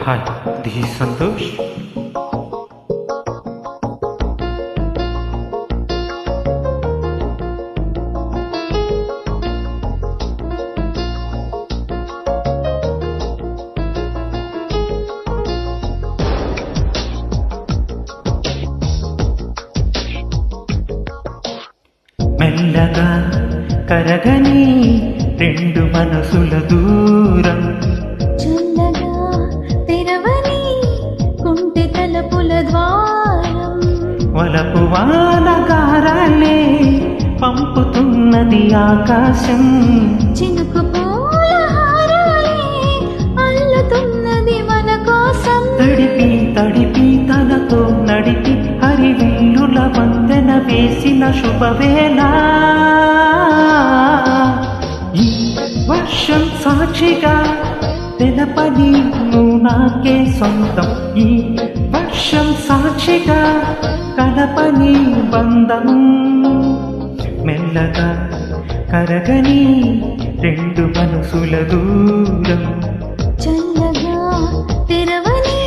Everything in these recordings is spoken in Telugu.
Hi, this is Santosh. మెల్లగా కరగని రెండు మనసుల దూరం, చల్లగా తెరవని కుంటి తలుపుల ద్వారం, వలపు వానగారాలే పంపుతున్నది ఆకాశం, చినుకు పూల హారాలే అల్లుతున్నది మన కోసం. తడిపి తడిపి తనతో నడిపి హరివిల్లుల వందెన వేసిన శుభవేళ. ఈ వర్షం సాక్షిగా తెలపని నువ్వు నాకే సొంతం, ఈ వర్షం సాక్షిగా కలపని బంధం. మెల్లగా కరగని రెండు మనసుల దూరం, చల్లగా తెరవని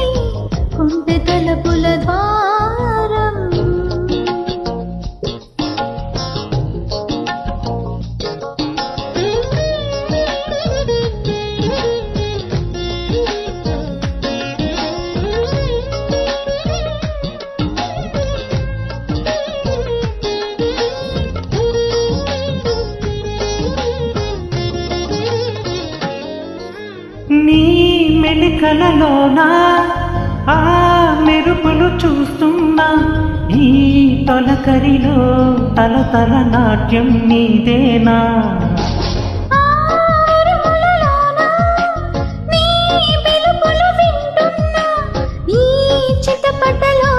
కుంటి తలుపుల ద్వారం. నీ మెలికలలోనా ఆ మెరుపులు చూస్తున్నా, ఈ తొలకరిలో తల తల నాట్యం నీదేనా. ఆ అరుములలోన నీ పిలుపులు వింటున్నా, ఈ చిటపటలో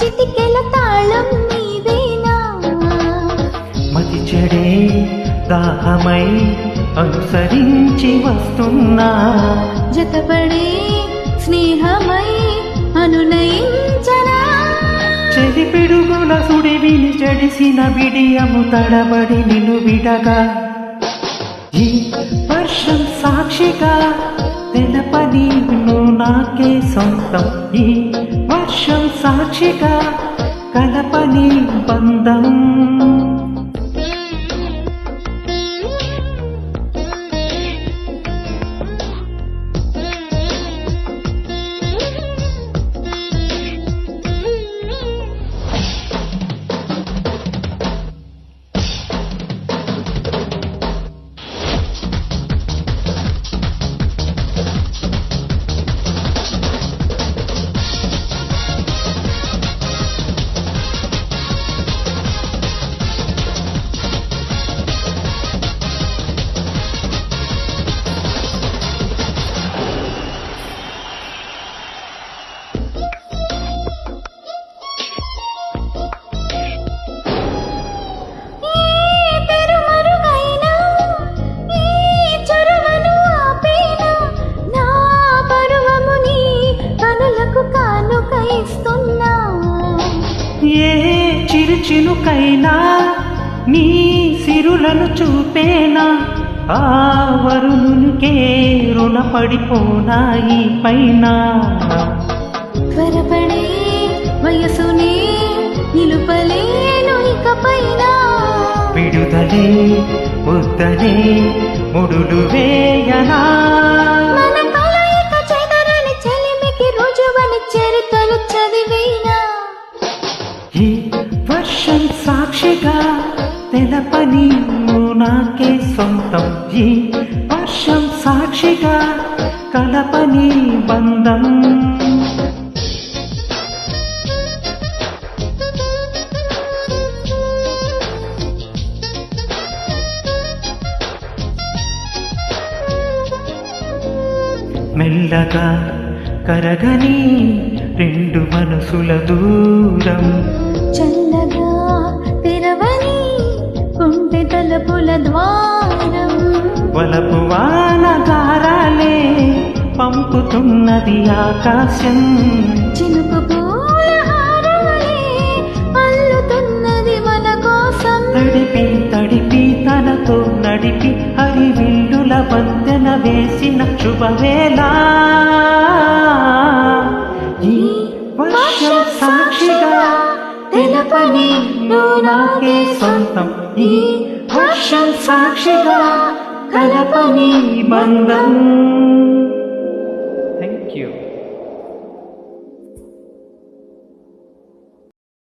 చిటికెల తాళం నీదేనా. మతి చెడే దాహమై అనుసరించి వస్తున్నా, జతపడే స్నేహమై అనునయించనా. చెలి పిడుగుల సుడివిని చెడిసిన బిడియము తడబడి నిన్ను విడగా, ఈ వర్షం సాక్షిగా తెలపని నువ్వు నాకే సొంతం, ఈ వర్షం సాక్షిగా కలపని బంధం. ఏ చిరుచినుకైనా నీ సిరులను చూపేనా, ఆ వరుణునికే రుణపడిపోనా ఈ పైన. త్వరపడే వయసునే నిలుపలేను ఇకపైన, విడుదలే వద్దనే ముడులు వేయనా. మన కలయిక చెదరని చెలిమికి రుజువని చరిత్రలు చదివేనా. ఈ వర్షం సాక్షిగా తెలపని నువ్వు నాకే సొంతం, ఈ వర్షం సాక్షిగా కలపని బంధం. మెల్లగా కరగని రెండు మనసుల దూరం, చల్లగా తెరవని కుంటి తలుపుల ద్వారం, వలపు వానగారాలే పంపుతున్నది ఆకాశం, చినుకు పూల హారాలే అల్లుతున్నది మన కోసం. తడిపి తడిపి తనతో నడిపి హరివిల్లుల వందెన వేసిన శుభవేళ. వర్షం సాక్షిగా తెలపని నువ్వు నాకే సొంతం ఈ వర్షం సాక్షిగా కలపని బంధం